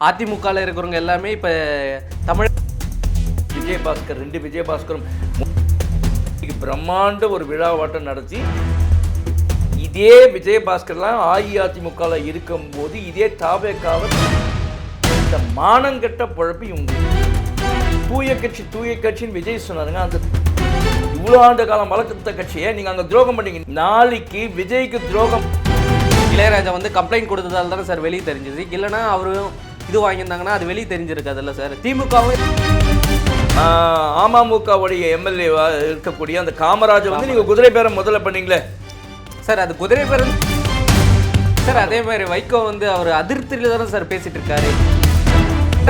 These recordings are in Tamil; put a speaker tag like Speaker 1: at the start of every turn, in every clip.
Speaker 1: அதிமுகவில் இருக்கிறவங்க எல்லாமே இப்போ தமிழ்
Speaker 2: விஜயபாஸ்கர் 2 விஜயபாஸ்கரும் பிரம்மாண்ட ஒரு விழாவாட்டம் நடத்தி இதே விஜயபாஸ்கர்லாம் அஇஅதிமுகவில் இருக்கும்போது இதே தாவேக்காவை இந்த மானங்கெட்ட பொழப்பு இவங்க தூய கட்சின்னு விஜய் சொன்னாருங்க. அந்த இவ்வளோ ஆண்டு காலம் வளர்த்த கட்சியை நீங்கள் அங்கே துரோகம் பண்ணீங்க. நாளைக்கு விஜய்க்கு துரோகம்
Speaker 1: இளையராஜா வந்து கம்ப்ளைண்ட் கொடுத்ததால தானே சார் வெளியே தெரிஞ்சது. இல்லைன்னா அவரும் இது வாங்கியிருந்தாங்கன்னா அது வெளியே தெரிஞ்சிருக்காதுல்ல சார். திமுகவும்
Speaker 2: அமமுகவுடைய எம்எல்ஏவா இருக்கக்கூடிய அந்த காமராஜை வந்து நீங்கள் குதிரை பேரம் முதல்ல பண்ணீங்களே
Speaker 1: சார், அது குதிரை பேரம் சார். அதே மாதிரி வைகோ வந்து அவர் அதிருப்தியில் தானே சார் பேசிட்டு இருக்காரு.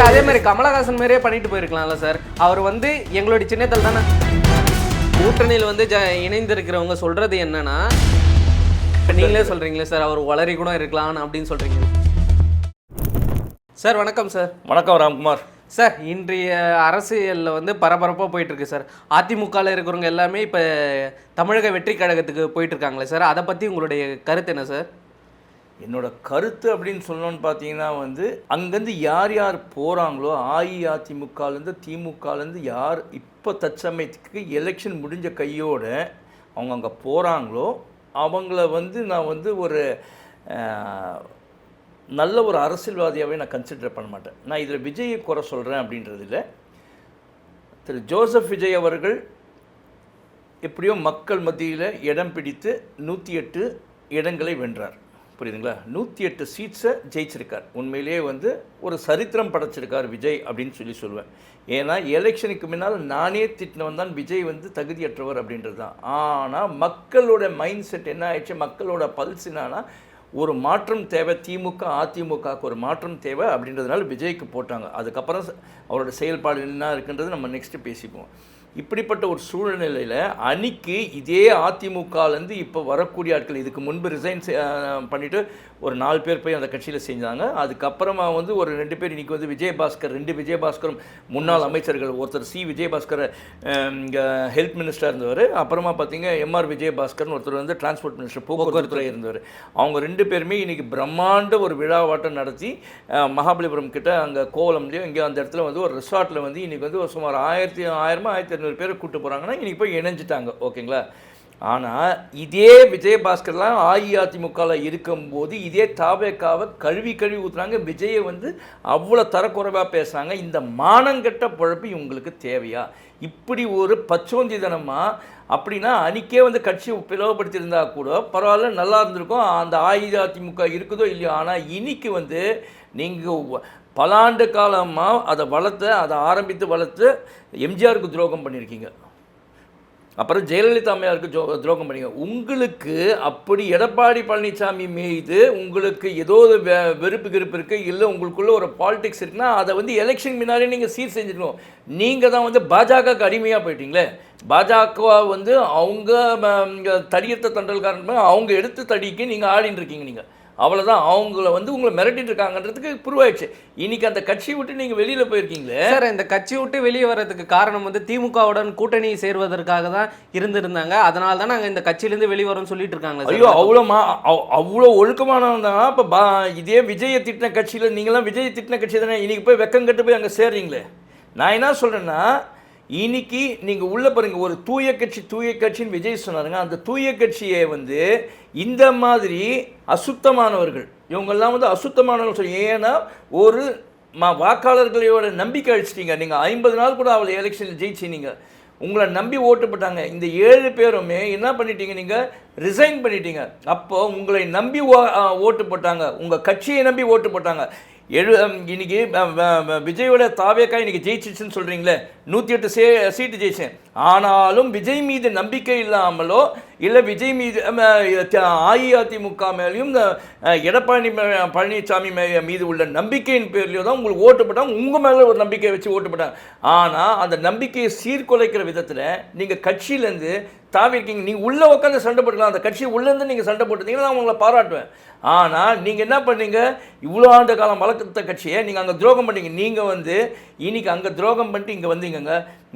Speaker 1: அதே மாதிரி கமலஹாசன் மாதிரியே பண்ணிட்டு போயிருக்கலாம்ல சார். அவர் வந்து எங்களுடைய சின்னத்தில் தானே கூட்டணியில் வந்து இணைந்திருக்கிறவங்க சொல்றது என்னன்னா, இப்போ நீங்களே சொல்றீங்களே சார் அவர் வளரி கூட இருக்கலாம் அப்படின்னு சொல்றீங்க சார். வணக்கம் சார்.
Speaker 2: வணக்கம் ராம்குமார்
Speaker 1: சார். இன்றைய அரசியலில் வந்து பரபரப்பாக போயிட்டுருக்கு சார். அதிமுகவில் இருக்கிறவங்க எல்லாமே இப்போ தமிழக வெற்றி கழகத்துக்கு போயிட்டுருக்காங்களே சார், அதை பற்றி உங்களுடைய கருத்து என்ன சார்?
Speaker 2: என்னோட கருத்து அப்படின்னு சொல்லணும்னு பார்த்தீங்கன்னா வந்து அங்கேருந்து யார் யார் போகிறாங்களோ அஇஅதிமுகலேருந்து திமுகலேருந்து யார் இப்போ தற்சமயத்துக்கு எலெக்ஷன் முடிஞ்ச கையோடு அவங்க அங்கே போகிறாங்களோ அவங்கள வந்து நான் வந்து ஒரு நல்ல ஒரு அரசியல்வாதியாகவே நான் கன்சிடர் பண்ண மாட்டேன். நான் இதில் விஜயை குறை சொல்கிறேன் அப்படின்றது இல்லை. திரு ஜோசப் விஜய் அவர்கள் எப்படியோ மக்கள் மத்தியில் இடம் பிடித்து 108 இடங்களை வென்றார். புரியுதுங்களா? 108 சீட்ஸை ஜெயிச்சிருக்கார். உண்மையிலேயே வந்து ஒரு சரித்திரம் படைச்சிருக்கார் விஜய் அப்படின்னு சொல்லுவேன். ஏன்னா எலெக்ஷனுக்கு முன்னால் நானே திட்டினவன் தான் விஜய் வந்து தகுதியற்றவர் அப்படின்றது தான். ஆனால் மக்களோட மைண்ட் செட் என்ன ஆயிடுச்சு, மக்களோட பல்ஸ் என்னன்னா ஒரு மாற்றம் தேவை, திமுக அதிமுகவுக்கு ஒரு மாற்றம் தேவை அப்படின்றதுனால விஜய்க்கு போட்டாங்க. அதுக்கப்புறம் அவரோட செயல்பாடு என்ன இருக்குன்றது நம்ம நெக்ஸ்ட்டு பேசிப்போம். இப்படிப்பட்ட ஒரு சூழ்நிலையில் அன்னைக்கு இதே அதிமுகலேருந்து இப்போ வரக்கூடிய ஆட்கள் இதுக்கு முன்பு ரிசைன் பண்ணிவிட்டு ஒரு 4 பேர் போய் அந்த கட்சியில் செஞ்சாங்க. அதுக்கப்புறமா வந்து ஒரு 2 பேர் இன்றைக்கி வந்து விஜயபாஸ்கர் 2 விஜயபாஸ்கரும் முன்னாள் அமைச்சர்கள். ஒருத்தர் சி விஜயபாஸ்கர் இங்கே ஹெல்த் மினிஸ்டராக இருந்தவர். அப்புறமா பார்த்தீங்க எம்ஆர் விஜயபாஸ்கர்னு ஒருத்தர் வந்து டிரான்ஸ்போர்ட் மினிஸ்டர் போக்குவரத்துறை இருந்தவர். அவங்க 2 பேருமே இன்றைக்கி பிரம்மாண்ட ஒரு விழாவாட்டம் நடத்தி மகாபலிபுரம் கிட்ட அங்கே கோவலம்லேயும் இங்கே அந்த இடத்துல வந்து ஒரு ரிசார்ட்டில் வந்து இன்றைக்கி வந்து ஒரு சுமார் 1500 பேரை கூப்பிட்டு போகிறாங்கன்னா இன்றைக்கி போய் இணைஞ்சிட்டாங்க. ஓகேங்களா? ஆனால் இதே விஜயபாஸ்கர்லாம் அஇஅதிமுகவில் இருக்கும்போது இதே தாவேக்காவை கழுவி ஊற்றுறாங்க. விஜயை வந்து அவ்வளோ தரக்குறைவாக பேசுகிறாங்க. இந்த மானங்கெட்ட பொழப்பு இவங்களுக்கு தேவையா? இப்படி ஒரு பச்சோந்திதனமாக அப்படின்னா அன்றைக்கே வந்து கட்சி பிளவுபடுத்தியிருந்தா கூட பரவாயில்ல, நல்லா இருந்திருக்கும். அந்த அஇஅதிமுக இருக்குதோ இல்லையோ. ஆனால் இன்னைக்கு வந்து நீங்கள் பல ஆண்டு காலமாக அதை ஆரம்பித்து வளர்த்து எம்ஜிஆருக்கு துரோகம் பண்ணியிருக்கீங்க. அப்புறம் ஜெயலலிதா அம்மையாருக்கு துரோகம் பண்ணீங்க. உங்களுக்கு அப்படி எடப்பாடி பழனிசாமி மீது உங்களுக்கு ஏதோ வெறுப்பு இருக்குது, இல்லை உங்களுக்குள்ள ஒரு பாலிடிக்ஸ் இருக்குன்னா அதை வந்து எலெக்ஷன் முன்னாடியே நீங்கள் சீர் செஞ்சுக்கணும். நீங்கள் தான் வந்து பாஜகவுக்கு அடிமையாக போயிட்டீங்களே. பாஜக வந்து அவங்க தடியத்த தண்டல் காரணமாக அவங்க எடுத்து தடிக்கு நீங்கள் ஆடின்னு இருக்கீங்க. நீங்கள் அவ்வளோதான். அவங்கள வந்து உங்களை மிரட்டிட்டு இருக்காங்கன்றதுக்கு ப்ரூவ் ஆயிடுச்சு. இன்னைக்கு அந்த கட்சியை விட்டு நீங்கள் வெளியில் போயிருக்கீங்களே
Speaker 1: சார். இந்த கட்சியை விட்டு வெளியே வர்றதுக்கு காரணம் வந்து திமுகவுடன் கூட்டணி சேர்வதற்காக தான் இருந்திருந்தாங்க. அதனால தான் நாங்கள் இந்த கட்சியிலேருந்து வெளியே வரோம்னு சொல்லிட்டு இருக்காங்க.
Speaker 2: ஐயோ, அவ்வளோ ஒழுக்கமானவங்க தான். இப்போ இதே விஜயை திட்டின கட்சியில் நீங்களாம் விஜயை திட்டின கட்சி தானே இன்னைக்கு போய் வெக்கம் கட்டு போய் அங்கே சேர்றீங்களே. நான் என்ன சொல்கிறேன்னா, இன்னைக்கு நீங்கள் உள்ளே பாருங்கள், ஒரு தூய கட்சின்னு விஜய் சொன்னாருங்க. அந்த தூய கட்சியை வந்து இந்த மாதிரி அசுத்தமானவர்கள் இவங்கெல்லாம் வந்து அசுத்தமானவர்கள் சொல்லி, ஏன்னா ஒரு வாக்காளர்களோட நம்பிக்கை அழிச்சிட்டீங்க. நீங்கள் 50 நாள் கூட அவளை எலெக்ஷனில் ஜெயிச்சினீங்க. உங்களை நம்பி ஓட்டு போட்டாங்க. இந்த 7 பேருமே என்ன பண்ணிட்டீங்க, நீங்கள் ரிசைன் பண்ணிட்டீங்க. அப்போது உங்களை நம்பி ஓட்டு போட்டாங்க, உங்கள் கட்சியை நம்பி ஓட்டு போட்டாங்க. இன்னைக்கு விஜயோட தாவேக்கா இன்னைக்கு ஜெயிச்சிச்சுன்னு சொல்கிறீங்களே, 108 சீட்டு ஜெயிச்சேன். ஆனாலும் விஜய் மீது நம்பிக்கை இல்லாமலோ இல்லை விஜய் மீது அஇஅதிமுக மேலேயும் எடப்பாடி பழனிசாமி மீது உள்ள நம்பிக்கையின் பேர்லையோ தான் உங்களுக்கு ஓட்டு போட்டாங்க. உங்கள் மேலே ஒரு நம்பிக்கையை வச்சு ஓட்டு போட்டாங்க. ஆனால் அந்த நம்பிக்கையை சீர்குலைக்கிற விதத்தில் நீங்கள் கட்சியிலேருந்து தாவிருக்கீங்க. நீங்கள் உள்ளே உட்காந்து சண்டை போட்டுக்கலாம். அந்த கட்சியை உள்ளேருந்து நீங்கள் சண்டை போட்டுருந்தீங்கன்னா நான் உங்களை பாராட்டுவேன். ஆனால் நீங்கள் என்ன பண்ணீங்க, இவ்வளோ ஆண்டு காலம் வளர்த்த கட்சியை நீங்கள் அங்கே துரோகம் பண்ணீங்க. நீங்கள் வந்து இன்னைக்கு அங்கே துரோகம் பண்ணிட்டு இங்கே வந்தீங்கங்க.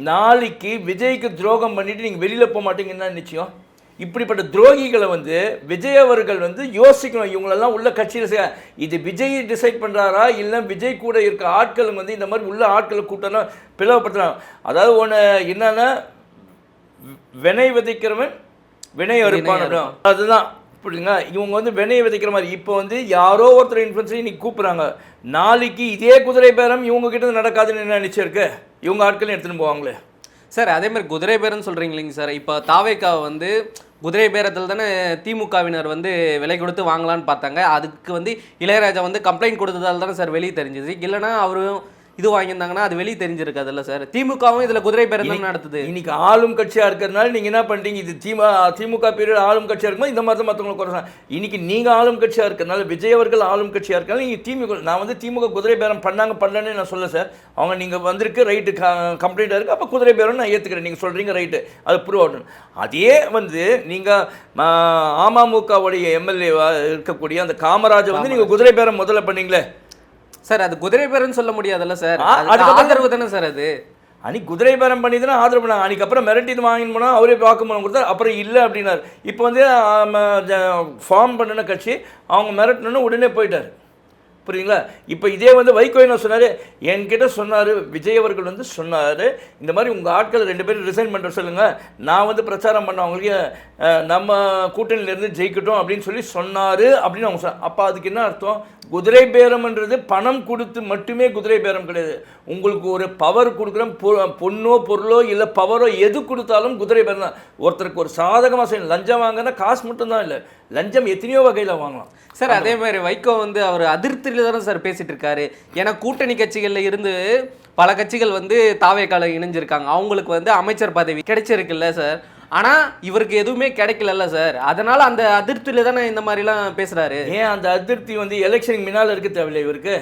Speaker 2: நாளைக்கு விஜய்க்கு துரோகம் பண்ணிவிட்டு நீங்கள் வெளியில் போக மாட்டீங்கன்னா நிச்சயம். இப்படிப்பட்ட துரோகிகளை வந்து விஜய் அவர்கள் வந்து யோசிக்கணும். இவங்களெல்லாம் உள்ள கட்சியில் இது விஜய் டிசைட் பண்ணுறாரா இல்லை விஜய் கூட இருக்க ஆட்கள் வந்து இந்த மாதிரி உள்ள ஆட்களை கூட்டணும் பிளவுபடுத்துறாங்க. அதாவது ஒன்று என்னன்னா வினை விதைக்கிறவன் வினை அறுப்பான். அதுதான் புரியுதுங்க. இவங்க வந்து வினையை விதைக்கிற மாதிரி இப்போ வந்து யாரோ ஒருத்தர் இன்ஃப்ளூயன்ஸ் இன்னைக்கு கூப்பிட்றாங்க, நாளைக்கு இதே குதிரை பேரம் இவங்க கிட்ட நடக்காதுன்னு என்ன நிச்சயம் இருக்கு? இவங்க ஆட்களையும் எடுத்துன்னு போவாங்களே
Speaker 1: சார். அதே மாதிரி குதிரை பேரம்னு சொல்கிறீங்க இல்லைங்க சார். இப்போ தாவேக்காவை வந்து குதிரை பேரத்தில் தானே திமுகவினர் வந்து விலை கொடுத்து வாங்கலான்னு பார்த்தாங்க. அதுக்கு வந்து இளையராஜா வந்து கம்ப்ளைண்ட் கொடுத்ததால் தானே சார் வெளியே தெரிஞ்சுது. இல்லைனா அவரும் இது வாங்கியிருந்தாங்கன்னா அது வெளியே தெரிஞ்சிருக்காதுல்ல சார். திமுகவும் இதில் குதிரை பேரம் தான் நடத்துது.
Speaker 2: இன்னைக்கு ஆளும் கட்சியாக இருக்கிறதுனால நீங்கள் என்ன பண்ணுறீங்க, இது திமுக பீரியட் ஆளும் கட்சியாக இருக்கும்போது இந்த மாதிரி தான் மற்றவங்களுக்கு குறை. இன்னைக்கு நீங்கள் ஆளும் கட்சியாக இருக்கிறதுனால விஜய் அவர்கள் ஆளும் கட்சியாக இருக்கிறனால நீங்கள் திமுக, நான் வந்து திமுக குதிரை பேரம் பண்ணலன்னு நான் சொல்ல சார். அவங்க நீங்கள் வந்திருக்கு ரைட்டு கம்ப்ளீட்டாக இருக்குது, அப்போ குதிரை பேரம் நான் ஏற்றுக்கிறேன். நீங்கள் சொல்கிறீங்க ரைட்டு, அது ப்ரூவ் ஆகணும். அதே வந்து நீங்கள் அமமுகவுடைய எம்எல்ஏவாக இருக்கக்கூடிய அந்த காமராஜை வந்து நீங்கள் குதிரை பேரம் முதல்ல பண்ணீங்களே
Speaker 1: சார். அது குதிரை பேரம்னு சொல்ல முடியாதுல்ல சார், ஆதரவு தானே சார். அது
Speaker 2: அன்னைக்கு குதிரை பேரம் பண்ணி தானே ஆதரவு பண்ணாங்க. அன்றைக்கி அப்புறம் மிரட்டிட்டு வாங்கின்னு போனால் அவரே வாக்குமூலம் கொடுத்தார், அப்புறம் இல்லை அப்படின்னார். இப்போ வந்து ஃபார்ம் பண்ணின கட்சி அவங்க மிரட்டணுன்னு உடனே போயிட்டார். புரியுங்களா? இப்போ இதே வந்து வைகோ என்ன சொன்னார், என்கிட்ட சொன்னார், விஜய் அவர்கள் வந்து சொன்னார், இந்த மாதிரி உங்கள் ஆட்கள் 2 பேரும் ரிசைன் பண்ணுற சொல்லுங்கள், நான் வந்து பிரச்சாரம் பண்ண அவங்களுக்கு நம்ம கூட்டணியிலேருந்து ஜெயிக்கட்டும் அப்படின்னு சொல்லி சொன்னார் அப்படின்னு அவங்க சொன்னார். அப்போ அதுக்கு என்ன அர்த்தம்? குதிரை பேரம்ன்றது பணம் கொடுத்து மட்டுமே குதிரை பேரம் கிடையாது. உங்களுக்கு ஒரு பவர் கொடுக்குறோம், பொண்ணோ பொருளோ இல்லை பவரோ எது கொடுத்தாலும் குதிரை பேரம் தான். ஒருத்தருக்கு ஒரு சாதகமாக செய்யணும். லஞ்சம் வாங்கினா காசு மட்டும்தான் இல்லை, லஞ்சம் எத்தனையோ வகையில் வாங்கலாம்
Speaker 1: சார். அதே மாதிரி வைகோ வந்து அவர் அதிருப்தியில் தானே சார் பேசிட்டு இருக்காரு. ஏன்னா கூட்டணி கட்சிகளில் இருந்து பல கட்சிகள் வந்து தாவேக்கால இணைஞ்சிருக்காங்க, அவங்களுக்கு வந்து அமைச்சர் பதவி கிடைச்சிருக்குல்ல சார். ஆனால் இவருக்கு எதுவுமே கிடைக்கலல்ல சார். அதனால அந்த அதிருப்தியில் தானே இந்த மாதிரிலாம் பேசுகிறாரு.
Speaker 2: ஏன் அந்த அதிருப்தி வந்து எலெக்ஷனுக்கு முன்னால் இருக்க தேவையில்லை இவருக்கு?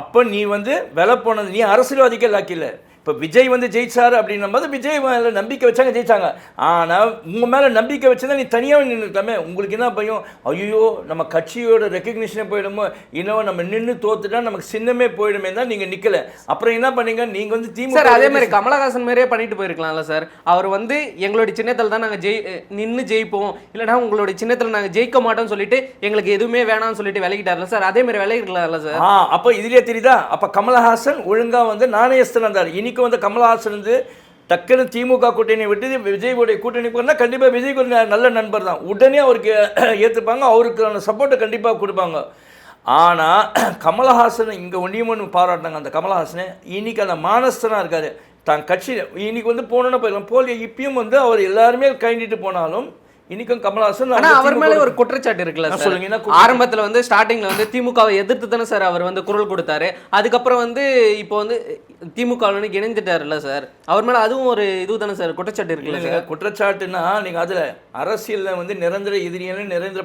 Speaker 2: அப்போ நீ வந்து விலை போனது, நீ அரசியல்வாதிக்கே லாக்கில்லை. இப்போ விஜய் வந்து ஜெயிச்சார் அப்படின்னும் போது விஜய் மேலே நம்பிக்கை வச்சாங்க, ஜெயிச்சாங்க. ஆனால் உங்கள் மேலே நம்பிக்கை வச்சுதான் நீ தனியாக நின்றுட்டாமே. உங்களுக்கு என்ன பயம்? ஐயோ நம்ம கட்சியோட ரெக்கக்னிஷனே போயிடுமோ, இன்னும் நம்ம நின்று தோத்துட்டா நமக்கு சின்னமே போயிடுமே தான் நீங்கள் நிற்கலை. அப்புறம் என்ன பண்ணீங்க நீங்கள் வந்து திமுக
Speaker 1: சார். அதே மாதிரி கமலஹாசன் மாதிரியே பண்ணிட்டு போயிருக்கலாம்ல சார். அவர் வந்து எங்களுடைய சின்னத்தில் தான் நாங்கள் நின்று ஜெயிப்போம், இல்லைனா உங்களுடைய சின்னத்தில் நாங்கள் ஜெயிக்க மாட்டோம்னு சொல்லிட்டு எங்களுக்கு எதுவுமே வேணாம்னு சொல்லிட்டு விலகிட்டார்ல சார். அதே மாதிரி விலகிருக்கலாம்ல சார்.
Speaker 2: அப்போ இதுலேயே தெரியுதா? அப்போ கமலஹாசன் ஒழுங்காக வந்து நாணயஸ்தன் இருந்தார். வந்து கமலஹாசன் வந்து டக்குன்னு திமுக கூட்டணி விட்டு விஜய்வுடைய கூட்டணி போனால் கண்டிப்பாக விஜய்க்கு ஒரு நல்ல நண்பர் தான், உடனே அவருக்கு ஏற்றுப்பாங்க, அவருக்கு சப்போர்ட்டை கண்டிப்பாக கொடுப்பாங்க. ஆனால் கமலஹாசன் இங்கே ஒன்று பாராட்டினாங்க. அந்த கமலஹாசனை இன்னைக்கு அந்த மானஸ்தனாக இருக்காரு. தான் கட்சி இன்னைக்கு வந்து போனோன்னு போயிடலாம் போலியோ. இப்பயும் வந்து அவர் எல்லாருமே கைண்டிட்டு போனாலும் இன்னைக்கும் கமலஹாசன்
Speaker 1: அவர் மேலே ஒரு குற்றச்சாட்டு இருக்குல்ல சொல்லுங்க. ஆரம்பத்தில் வந்து ஸ்டார்டிங்ல வந்து திமுகவை எதிர்த்து தானே சார் அவர் வந்து குரல் கொடுத்தாரு. அதுக்கப்புறம் வந்து இப்போ வந்து திமுக இணைஞ்சிட்டாருல்ல சார். அவர் மேலே அதுவும் ஒரு இது தானே சார் குற்றச்சாட்டு இருக்குல்ல சார்.
Speaker 2: குற்றச்சாட்டுன்னா நீங்கள் அதில் அரசியலில் வந்து நிரந்தர எதிரியான நிரந்தர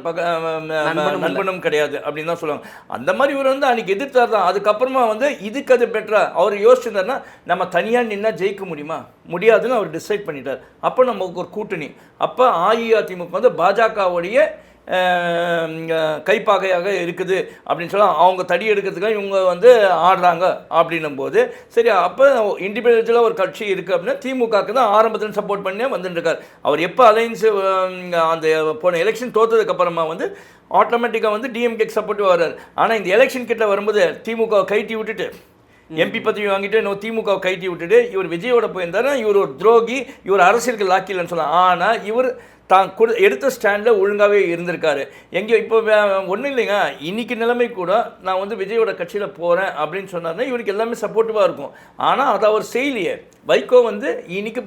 Speaker 2: நண்பனும் கிடையாது அப்படின்னு தான் சொல்லுவாங்க. அந்த மாதிரி இவர் வந்து அன்னைக்கு எதிர்த்தார் தான். அதுக்கப்புறமா வந்து இதுக்கு அது பெட்டரா அவர் யோசிச்சிருந்தாருன்னா நம்ம தனியாக நின்னா ஜெயிக்க முடியுமா? முடியாதுன்னு அவர் டிசைட் பண்ணிட்டார். அப்போ நமக்கு ஒரு கூட்டணி. அப்போ அஇஅதிமுக வந்து பாஜகவுடைய கைப்பாகையாக இருக்குது அப்படின்னு சொல்ல அவங்க தடி எடுக்கிறதுக்காக இவங்க வந்து ஆடுறாங்க அப்படின்னும் போது சரி, அப்போ இண்டிபெண்டன்ஸில் ஒரு கட்சி இருக்குது அப்படின்னா திமுகவுக்கு தான் ஆரம்பத்தில் சப்போர்ட் பண்ணி வந்துட்டுருக்கார். அவர் எப்போ அலைன்ஸ் அந்த போன எலெக்ஷன் தோற்றதுக்கப்புறமா வந்து ஆட்டோமேட்டிக்காக வந்து டிஎம்கேக்கு சப்போர்ட்டிவாக வர்றார். ஆனால் இந்த எலெக்ஷன் கிட்ட வரும்போது திமுக கைட்டி விட்டுட்டு எம்பி பதவி வாங்கிட்டு இன்னும் திமுகவை கைட்டி விட்டுட்டு இவர் விஜயோட போயிருந்தாருன்னா இவர் ஒரு துரோகி, இவர் அரசியலுக்கு லாக்கில்லைன்னு சொல்லலாம். ஆனால் இவர் தான் எடுத்த ஸ்டாண்டில் ஒழுங்காகவே இருந்திருக்காரு. எங்கேயோ இப்போ ஒன்றும் இல்லைங்க, இன்றைக்கி நிலைமை கூட நான் வந்து விஜயோட கட்சியில் போகிறேன் அப்படின்னு சொன்னார்னா இவருக்கு எல்லாமே சப்போர்ட்டிவாக இருக்கும். ஆனால் அதை அவர் செய்யலையே. வைகோ வந்து இன்னைக்கு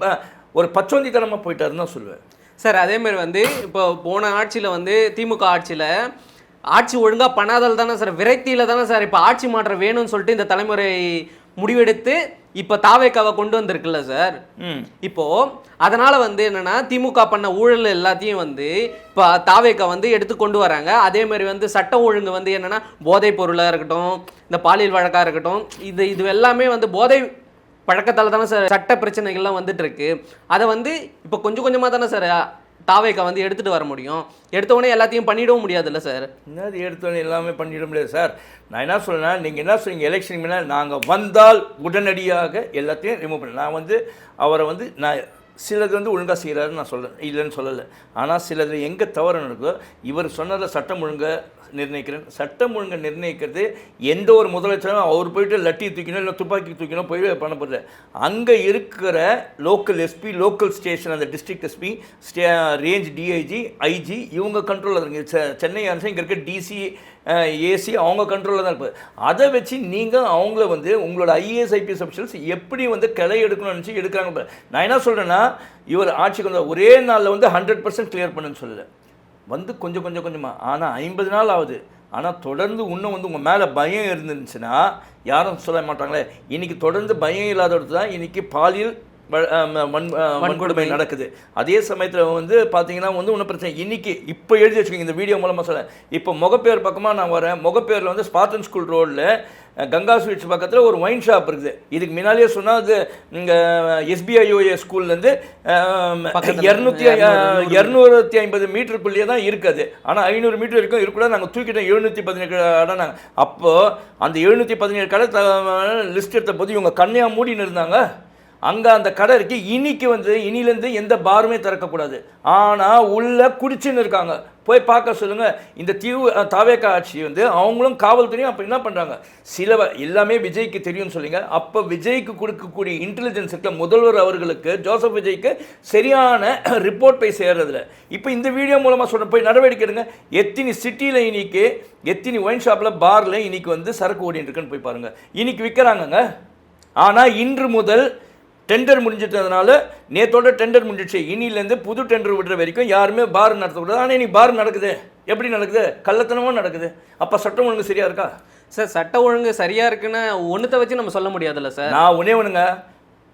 Speaker 2: ஒரு பச்சோந்தித்தனமாக போயிட்டாருன்னு தான் சொல்லுவேன்
Speaker 1: சார். அதேமாதிரி வந்து இப்போ போன ஆட்சியில் வந்து திமுக ஆட்சியில் ஆட்சி ஒழுங்காக பண்ணாதால் தானே சார், விரக்தியில் தானே சார் இப்போ ஆட்சி மாற்றம் வேணும்னு சொல்லிட்டு இந்த தலைமுறை முடிவெடுத்து இப்போ தாவேக்காவை கொண்டு வந்திருக்குல்ல சார். இப்போ அதனால வந்து என்னன்னா திமுக பண்ண ஊழல் எல்லாத்தையும் வந்து இப்போ தாவேக்கா வந்து எடுத்து கொண்டு வராங்க. அதே மாதிரி வந்து சட்ட ஒழுங்கு வந்து என்னன்னா போதைப் பொருளாக இருக்கட்டும், இந்த பாலியல் வழக்காக இருக்கட்டும், இது எல்லாமே வந்து போதை பழக்கத்தால் தானே சார் சட்ட பிரச்சனைகள்லாம் வந்துட்டு இருக்கு. அதை வந்து இப்போ கொஞ்சம் கொஞ்சமாக தானே சார் தாவேக்கா வந்து எடுத்துகிட்டு வர முடியும். எடுத்தவொடனே எல்லாத்தையும் பண்ணிடவும் முடியாதுல்ல சார்.
Speaker 2: என்னது எடுத்தோடனே எல்லாமே பண்ணிட முடியாது சார். நான் என்ன சொல்கிறேன், நீங்கள் என்ன சொல்றீங்க, எலெக்ஷன் முன்னாடி நாங்கள் வந்தால் உடனடியாக எல்லாத்தையும் ரிமூவ் பண்ண. நான் வந்து அவரை வந்து நான் சிலது வந்து ஒழுங்காக செய்கிறாருன்னு நான் இல்லைன்னு சொல்லலை. ஆனால் சிலது எங்கே தவறு நடக்குதோ, இவர் சொன்னதில் சட்டம் ஒழுங்கை நிர்ணயிக்கிறேன். சட்டம் ஒழுங்கை நிர்ணயிக்கிறது எந்த ஒரு முதலமைச்சரும் அவர் போயிட்டு லட்டி தூக்கணும் இல்லை துப்பாக்கி தூக்கணும் போய் பண்ண போகிறது. அங்கே இருக்கிற லோக்கல் எஸ்பி, லோக்கல் ஸ்டேஷன், அந்த district SP, range DIG, IG, இவங்க கண்ட்ரோலில் இருக்குங்க. சென்னை அரசு இங்கே இருக்க டிசி, ஏசி அவங்க கண்ட்ரோலில் தான் இருப்பார். அதை வச்சு நீங்கள் அவங்கள வந்து உங்களோட ஐஏஎஸ் ஐபிஎஸ் அஃபிஷியல்ஸ் எப்படி வந்து கிளை எடுக்கணும்னு நினச்சி எடுக்கிறாங்க. நான் என்ன சொல்கிறேன்னா, இவர் ஆட்சிக்கு வந்த ஒரே நாளில் வந்து 100% கிளியர் பண்ணுன்னு சொல்லலை, வந்து கொஞ்சம் கொஞ்சமாக. ஆனால் 50 நாள் ஆகுது. ஆனால் தொடர்ந்து இன்னும் வந்து உங்கள் மேலே பயம் இருந்துச்சுன்னா யாரும் சொல்ல மாட்டாங்களே. இன்றைக்கி தொடர்ந்து பயம் இல்லாதது தான் இன்றைக்கி பாலியல் வன்கொடுமை நடக்குது. அதே சமயத்தில் வந்து பார்த்தீங்கன்னா வந்து ஒன்றும் பிரச்சனை. இன்றைக்கி இப்போ எழுதி வச்சுக்கோங்க, இந்த வீடியோ மூலமாக சொல்ல. இப்போ முகப்பேர் பக்கமாக நான் வரேன். முகப்பேரில் வந்து ஸ்பார்டன் ஸ்கூல் ரோடில் கங்கா ஸ்வீட்ஸ் பக்கத்தில் ஒரு ஒயின் ஷாப் இருக்குது. இதுக்கு முன்னாலேயே சொன்னால் அது இங்கே SBIOA ஸ்கூல்லேருந்து 250 மீட்டருக்குள்ளேயே தான் இருக்குது. ஆனால் 500 மீட்டர் வரைக்கும் இருக்கக்கூடாது. நாங்கள் தூக்கிட்டோம் 717 கடை. நாங்கள் அப்போது அந்த 717 கடை லிஸ்ட் எடுத்த போது இவங்க கண்ணையாக மூடின்னு இருந்தாங்க. அங்கே அந்த கடை இருக்கு. இன்னைக்கு வந்து இனிலேருந்து எந்த பாருமே திறக்கக்கூடாது. ஆனால் உள்ள குடிச்சுன்னு இருக்காங்க. போய் பார்க்க சொல்லுங்கள். இந்த தாவேக்கா ஆட்சி வந்து அவங்களும் காவல்துறையும் அப்போ என்ன பண்ணுறாங்க, எல்லாமே விஜய்க்கு தெரியும்னு சொல்லிங்க. அப்போ விஜய்க்கு கொடுக்கக்கூடிய இன்டெலிஜென்ஸ் இருக்க முதல்வர் அவர்களுக்கு, ஜோசப் விஜய்க்கு சரியான ரிப்போர்ட் போய் சேர்றதில்ல. இப்போ இந்த வீடியோ மூலமாக சொல்ல போய் நடவடிக்கை எடுங்க. எத்தனை சிட்டியில் இன்னைக்கு, எத்தனை ஒயின் ஷாப்பில், பாரில் இன்னைக்கு வந்து சரக்கு ஓடிட்டு இருக்குன்னு போய் பாருங்கள். இன்னைக்கு விற்கிறாங்கங்க. ஆனால் இன்று முதல் டெண்டர் முடிஞ்சிட்டதுனால, நேற்றோட டெண்டர் முடிஞ்சிடுச்சு, இனிலேருந்து புது டெண்டர் விடுற வரைக்கும் யாருமே பார் நடத்தக்கூடாது. ஆனால் இன்னைக்கு பார் நடக்குது. எப்படி நடக்குது? கள்ளத்தனமும் நடக்குது. அப்போ சட்டம் ஒழுங்கு சரியாக இருக்கா
Speaker 1: சார்? சட்டம் ஒழுங்கு சரியாக இருக்குன்னு ஒன்றத்தை வச்சு நம்ம சொல்ல முடியாதுல்ல சார்.
Speaker 2: நான் ஒன்றுங்க,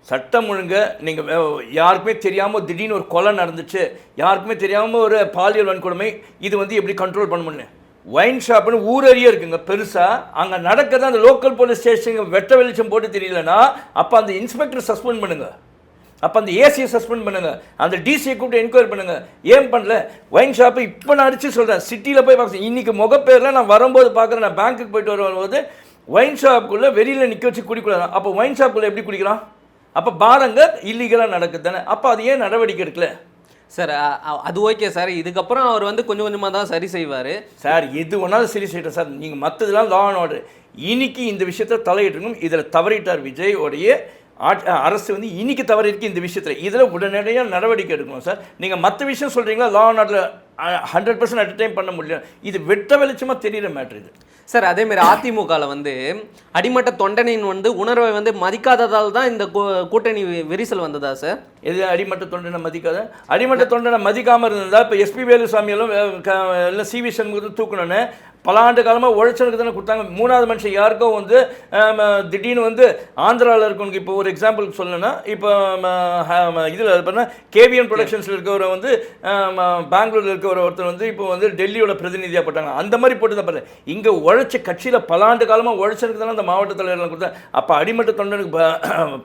Speaker 2: சட்டம் ஒழுங்கு நீங்கள் யாருக்குமே தெரியாமல் திடீர்னு ஒரு கொலை நடந்துச்சு, யாருக்குமே தெரியாமல் ஒரு பாலியல் வன்கொடுமை, இது வந்து எப்படி கண்ட்ரோல் பண்ண முடியும்? ஒயின் ஷாப்னு ஊரறியே இருக்குங்க பெருசாக. அங்கே நடக்கிறது அந்த லோக்கல் போலீஸ் ஸ்டேஷனுக்கு வெட்ட வெளிச்சம் போட்டு தெரியலன்னா அப்போ அந்த இன்ஸ்பெக்டர் சஸ்பெண்ட் பண்ணுங்கள், அப்போ அந்த ஏசியை சஸ்பெண்ட் பண்ணுங்கள், அந்த டிசியை கூப்பிட்டு என்கொயரி பண்ணுங்கள். ஏன் பண்ணல? ஒயின் ஷாப்பை இப்போ நான் அடித்து சொல்கிறேன், சிட்டியில் போய் பார்க்க. இன்றைக்கி முகப்பேரில் நான் வரும்போது பார்க்குறேன், நான் பேங்க்குக்கு போயிட்டு வரும்போது ஒயின் ஷாப்புக்குள்ளே வெளியில் நிற்க வச்சு குடிக்கூடாது. அப்போ ஒயின் ஷாப்புக்குள்ளே எப்படி குடிக்கிறான்? அப்போ பாருங்க இல்லீகலாக நடக்குது தானே. அப்போ அது ஏன் நடவடிக்கை எடுக்கல
Speaker 1: சார்? அது ஓகே சார். இதுக்கப்புறம் அவர் வந்து கொஞ்சம் கொஞ்சமாக தான் சரி செய்வார்
Speaker 2: சார். எது ஒன்றாலும் சரி செய்யட்டும் சார். நீங்கள் மற்றதெல்லாம் லா அண்ட் ஆர்டர். இன்னைக்கு இந்த விஷயத்தை தலையிட்டுருக்கும். இதில் தவறிட்டார் விஜயோடைய அரசு வந்து இன்னைக்கு தவறு இருக்குது இந்த விஷயத்தில். இதில் உடனடியாக நடவடிக்கை எடுக்கணும் சார். நீங்கள் மற்ற விஷயம் சொல்கிறீங்களா, law and order 100% at time பண்ண முடியல. இது வெட்ட வெளிச்சமாக தெரிகிற மேட்ரு இது
Speaker 1: சார். அதேமாரி அதிமுகவில் வந்து அடிமட்ட தொண்டனின் வந்து உணர்வை வந்து மதிக்காததால் தான் இந்த கூட்டணி விரிசல் வந்ததா சார்?
Speaker 2: எது அடிமட்ட தொண்டனை மதிக்காத? அடிமட்ட தொண்டனை மதிக்காமல் இருந்ததா? இப்போ SP வேலுசாமியெல்லாம் எல்லாம் CV சண்முகத்தை தூக்கணுன்னு பல ஆண்டு காலமாக உழைச்சனுக்கு தானே கொடுத்தாங்க. மூணாவது மனுஷன் யாருக்கும் வந்து திடீர்னு வந்து ஆந்திராவில் இருக்கவனுக்கு, இப்போ ஒரு எக்ஸாம்பிளுக்கு சொல்லணும்னா, இப்போ இதில் பண்ணால் KVN ப்ரொடக்ஷன்ஸில் இருக்கவரை வந்து பெங்களூரில் இருக்க ஒருத்தர் வந்து இப்போ வந்து டெல்லியோட பிரதிநிதியாக போட்டாங்க. அந்த மாதிரி போட்டு தான் பாருங்கள். இங்கே உழைச்ச கட்சியில் பல ஆண்டு காலமாக உழைச்சனுக்கு தானே அந்த மாவட்ட தலைவர்கள் கொடுத்தாங்க. அப்போ அடிமட்ட தொண்டனுக்கு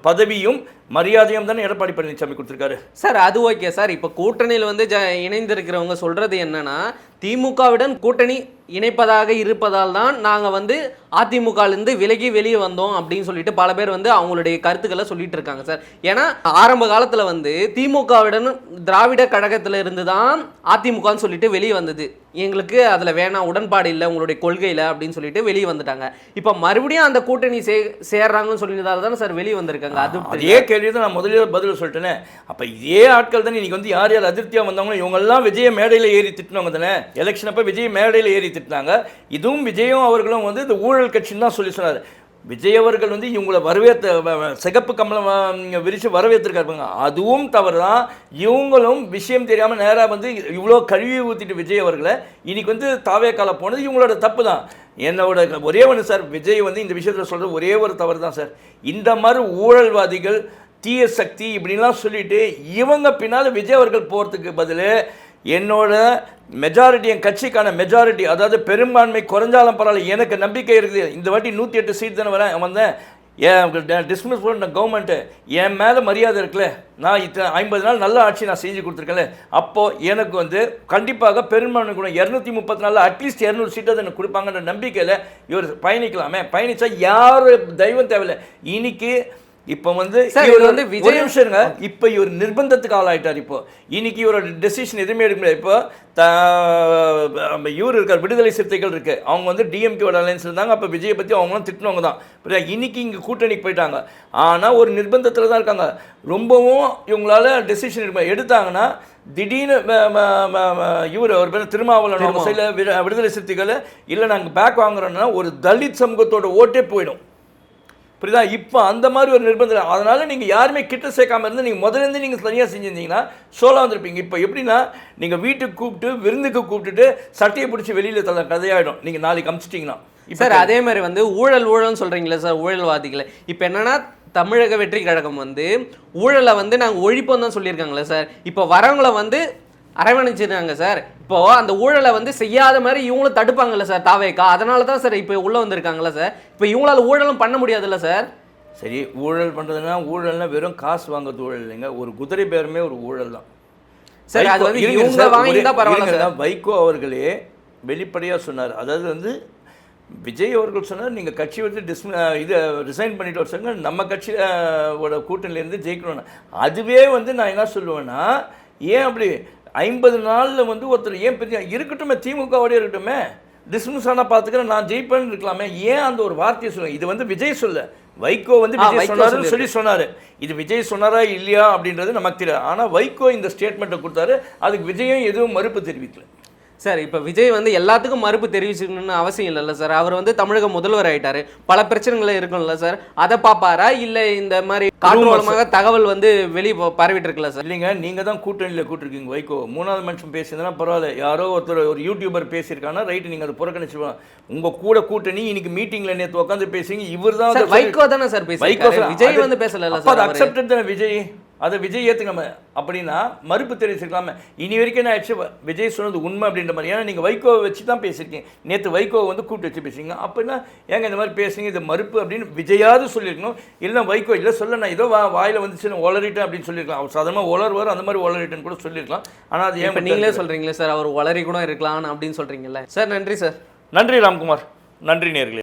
Speaker 2: பதவியும் மரியாதையும் தானே எடப்பாடி பழனிசாமி கொடுத்துருக்காரு
Speaker 1: சார். அது ஓகே சார். இப்போ கூட்டணியில் வந்து இணைந்திருக்கிறவங்க சொல்கிறது என்னன்னா, திமுகவுடன் கூட்டணி இணைப்பதாக இருப்பதால் தான் நாங்கள் வந்து அதிமுகலேருந்து விலகி வெளியே வந்தோம் அப்படின்னு சொல்லிட்டு பல பேர் வந்து அவங்களுடைய கருத்துக்களை சொல்லிட்டு இருக்காங்க சார். ஏன்னா ஆரம்ப காலத்தில் வந்து திமுகவுடன் திராவிட கழகத்தில் இருந்து தான் அதிமுகன்னு சொல்லிட்டு வெளியே வந்தது. எங்களுக்கு அதில் வேணாம், உடன்பாடு இல்லை உங்களுடைய கொள்கையில் அப்படின்னு சொல்லிட்டு வெளியே வந்துட்டாங்க. இப்போ மறுபடியும் அந்த கூட்டணி சேர்றாங்கன்னு சொல்லியதால தானே சார் வெளியே வந்திருக்காங்க.
Speaker 2: அதே கேள்வி தான் நான் முதல்ல பதில் சொல்லிட்டேனே. அப்போ இதே ஆட்கள் தானே இன்னைக்கு வந்து யார் யார் அதிருப்தியாக வந்தாங்களோ இவங்கெல்லாம் விஜய மேடையில் ஏறி திட்டினவங்க தானே. எலெக்ஷன் அப்போ விஜய் மேடையில் ஏறி திட்டினாங்க. இதுவும் விஜயும் அவர்களும் வந்து இந்த ஊழல் கட்சின்னு தான் சொல்லி சொன்னார். விஜய் அவர்கள் வந்து இவங்களை சிகப்பு கமலம் விரித்து வரவேற்றிருக்காருப்பாங்க. அதுவும் தவறு தான். இவங்களும் விஷயம் தெரியாமல் நேராக வந்து இவ்வளோ கழுவி ஊற்றிட்டு விஜய் அவர்களை இன்னைக்கு வந்து தாவேக்கால போனது இவங்களோட தப்பு தான். என்னோட ஒரே ஒன்று சார், விஜய் வந்து இந்த விஷயத்தில் சொல்கிற ஒரே ஒரு தவறு தான் சார். இந்த மாதிரி ஊழல்வாதிகள், தீய சக்தி இப்படின்லாம் சொல்லிட்டு இவங்க பின்னால் விஜய் அவர்கள் போகிறதுக்கு பதில் என்னோட மெஜாரிட்டி, என் கட்சிக்கான மெஜாரிட்டி, அதாவது பெரும்பான்மை குறைஞ்சாலும் பரவாயில்ல, எனக்கு நம்பிக்கை இருக்குது. இந்த வாட்டி 108 சீட் தானே வந்தேன். ஏன் டிஸ்மிஸ் பண்ண கவர்மெண்ட்டு என் மேலே மரியாதை இருக்குல்ல. நான் 50 நாள் நல்ல ஆட்சி நான் செஞ்சு கொடுத்துருக்கேன்ல. அப்போது எனக்கு வந்து கண்டிப்பாக பெரும்பான்மை கூட 234 அட்லீஸ்ட் 200 சீட்டாக எனக்கு கொடுப்பாங்கன்ற நம்பிக்கையில் இவர் பயணிக்கலாமே. பயணித்தா யார் தெய்வம் தேவையில்லை. இன்னைக்கு இப்போ வந்து
Speaker 1: சார்,
Speaker 2: இவர்
Speaker 1: இது வந்து
Speaker 2: ஒரு
Speaker 1: விஜய்
Speaker 2: நிமிஷங்க, இப்போ இவர் நிர்பந்தத்துக்கு ஆளாயிட்டார். இப்போ இன்னைக்கு இவரோட டெசிஷன் எதுவுமே எடுக்க முடியாது. இப்போ இவர் இருக்கார், விடுதலை சிறுத்தைகள் இருக்கு, அவங்க வந்து டிஎம்கேவோட அலையன்ஸ் இருந்தாங்க. அப்போ விஜயை பற்றி அவங்களும் திட்டினவங்க தான். இன்னைக்கு இங்கே கூட்டணிக்கு போயிட்டாங்க. ஆனால் ஒரு நிர்பந்தத்தில் தான் இருக்காங்க. ரொம்பவும் இவங்களால டெசிஷன் எடுத்தாங்கன்னா திடீர்னு இவர் ஒரு பேர் திருமாவளவன் அவங்க சைடில் விடுதலை சிறுத்தைகள் இல்லை நாங்கள் பேக் வாங்குறோன்னா ஒரு தலித் சமூகத்தோட ஓட்டே போயிடும். புரியுதா? இப்போ அந்த மாதிரி ஒரு நிர்பந்தம். அதனால் நீங்கள் யாருமே கிட்ட சேர்க்காம இருந்து நீங்கள் முதலேருந்து நீங்கள் தனியாக செஞ்சுருந்தீங்கன்னா சோலாக வந்திருப்பீங்க. இப்போ எப்படின்னா நீங்கள் வீட்டுக்கு கூப்பிட்டு விருந்துக்கு கூப்பிட்டுட்டு சட்டையை பிடிச்சி வெளியில் தள்ள கதையாயிடும் நீங்கள் நாளைக்கு அமிச்சிட்டிங்கன்னா.
Speaker 1: சார் அதே மாதிரி வந்து ஊழல்னு சொல்கிறீங்களே சார், ஊழல்வாதிகளை. இப்போ என்னன்னா தமிழக வெற்றி கழகம் வந்து ஊழலை வந்து நாங்கள் ஒழிப்போம் தான் சொல்லியிருக்காங்களே சார். இப்போ வரவங்களை வந்து அரவணைச்சிருக்காங்க சார். இப்போ அந்த ஊழலை வந்து செய்யாத மாதிரி இவங்களும் தடுப்பாங்கல்ல சார் தாவேக்கா. அதனால தான் சார் இப்போ உள்ளே வந்திருக்காங்களா சார். இப்போ இவங்களால ஊழலும் பண்ண முடியாதுல்ல சார்.
Speaker 2: சரி, ஊழல் பண்ணுறதுன்னா ஊழல்னா வெறும் காசு வாங்குறது ஊழல் இல்லைங்க. ஒரு குதிரை பேருமே ஒரு ஊழல் தான்
Speaker 1: சரி. அது வந்து இவங்க வாங்கிட்டா பரவாயில்ல சார்.
Speaker 2: வைகோ அவர்களே வெளிப்படையாக சொன்னார். அதாவது வந்து விஜய் அவர்கள் சொன்னார் நீங்கள் கட்சி வந்து இதை ரிசைன் பண்ணிட்டு வர சொன்னாங்க, நம்ம கட்சியோட கூட்டணியிலேருந்து ஜெயிக்கணும்னா. அதுவே வந்து நான் என்ன சொல்லுவேன்னா, ஏன் அப்படி 50 நாளில் வந்து ஒருத்தர் ஏன் பெரிய இருக்கட்டுமே, திமுகவோடய இருக்கட்டுமே, டிஸ்மிஸ் ஆனால் பார்த்துக்கிறேன் நான் ஜெயிப்பேன்னு இருக்கலாமே, ஏன் அந்த ஒரு வார்த்தையை சொல்லுங்கள். இது வந்து விஜய் சொல்ல, வைகோ வந்து விஜய் சொன்னாருன்னு சொன்னார். இது விஜய் சொன்னாரா இல்லையா அப்படின்றது நமக்கு தெரியாது. ஆனால் வைகோ இந்த ஸ்டேட்மெண்ட்டை கொடுத்தாரு, அதுக்கு விஜயும் எதுவும் மறுப்பு தெரிவிக்கல
Speaker 1: சார். இப்போ விஜய் வந்து எல்லாத்துக்கும் மறுப்பு தெரிவிச்சுக்கணும்னு அவசியம் இல்லைல்ல சார். அவர் வந்து தமிழக முதல்வர் ஆயிட்டாரு, பல பிரச்சனைகள் இருக்கும்ல சார். அதை பார்ப்பாரா இல்லை இந்த மாதிரி காற்று மூலமாக தகவல் வந்து வெளியே பரவிட்டு இருக்குல்ல சார்?
Speaker 2: இல்லைங்க, நீங்கள் தான் கூட்டணியில் கூட்டிருக்கீங்க. வைகோ மூணாவது மனுஷன் பேசியிருந்தா பரவாயில்ல, யாரோ ஒருத்தர் ஒரு யூடியூபர் பேசியிருக்காங்கன்னா ரைட்டு, நீங்கள் அதை புறக்கணிச்சுருவாங்க. உங்கள் கூட கூட்டணி இன்னைக்கு மீட்டிங்கில் நேற்று உட்காந்து பேசுங்க. இவர் தான்
Speaker 1: வைகோ தானே சார் பேசுறாரு, விஜய் வந்து பேசல சார்.
Speaker 2: அக்செப்டட் தானே விஜய், அதை விஜய் ஏற்றுக்காம அப்படின்னா மறுப்பு தெரிவிச்சிருக்கலாமே. இனி வரைக்கும் என்ன ஆயிடுச்சு, விஜய் சொன்னது உண்மை அப்படின்ற மாதிரி. ஏன்னா நீங்கள் வைகோவை வச்சு தான் பேசியிருக்கீங்க, நேற்று வைகோவை வந்து கூப்பிட்டு வச்சு பேசுறீங்க. அப்படின்னா ஏங்க இந்த மாதிரி பேசுறீங்க, இது மறுப்பு அப்படின்னு விஜயாவது சொல்லியிருக்கணும். இல்லை வைகோ இல்லை சொல்ல நான் ஏதோ வாயில் வந்துச்சு நான் உளறிட்டேன் அப்படின்னு சொல்லியிருக்கலாம். அவர் சாதாரணமாக உளருவார், அந்த மாதிரி உளறிட்டேன்னு கூட சொல்லியிருக்கலாம். ஆனால் அது ஏன்
Speaker 1: நீங்களே சொல்கிறீங்களே சார், அவர் உளறி கூட இருக்கலாம் அப்படின்னு சொல்கிறீங்கல்ல சார். நன்றி சார்.
Speaker 2: நன்றி ராம்குமார். நன்றி நேர்களே.